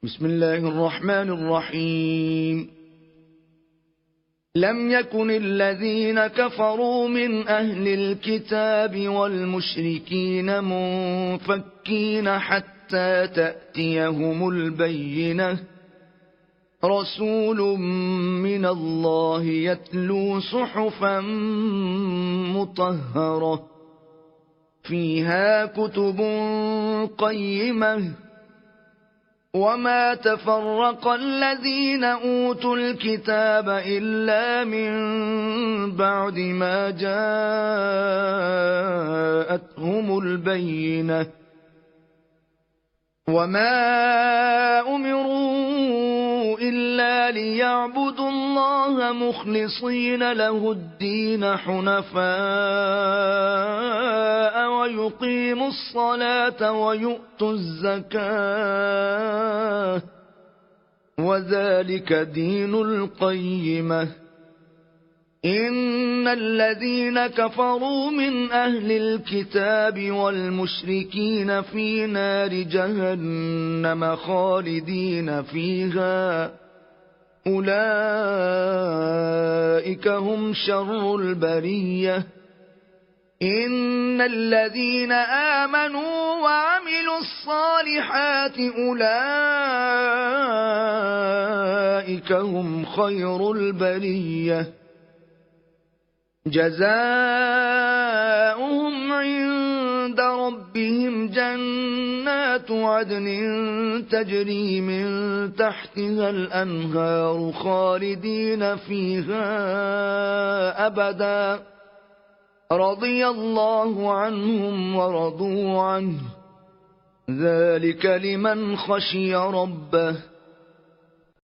بسم الله الرحمن الرحيم. لم يكن الذين كفروا من أهل الكتاب والمشركين منفكين حتى تأتيهم البينة، رسول من الله يتلو صحفا مطهرة فيها كتب قيمة، وما تفرق الذين أوتوا الكتاب إلا من بعد ما جاءتهم البينة، وما أمروا إلا ليعبدوا الله مخلصين له الدين حنفاء ويقيموا الصلاة ويؤتوا الزكاة، وذلك دين القيمة. إن الذين كفروا من أهل الكتاب والمشركين في نار جهنم خالدين فيها، أولئك هم شر البرية. إن الذين آمنوا وعملوا الصالحات أولئك هم خير البرية، جزاؤهم عند ربهم جنات عدن تجري من تحتها الأنهار خالدين فيها أبدا، رضي الله عنهم ورضوا عنه، ذلك لمن خشي ربه.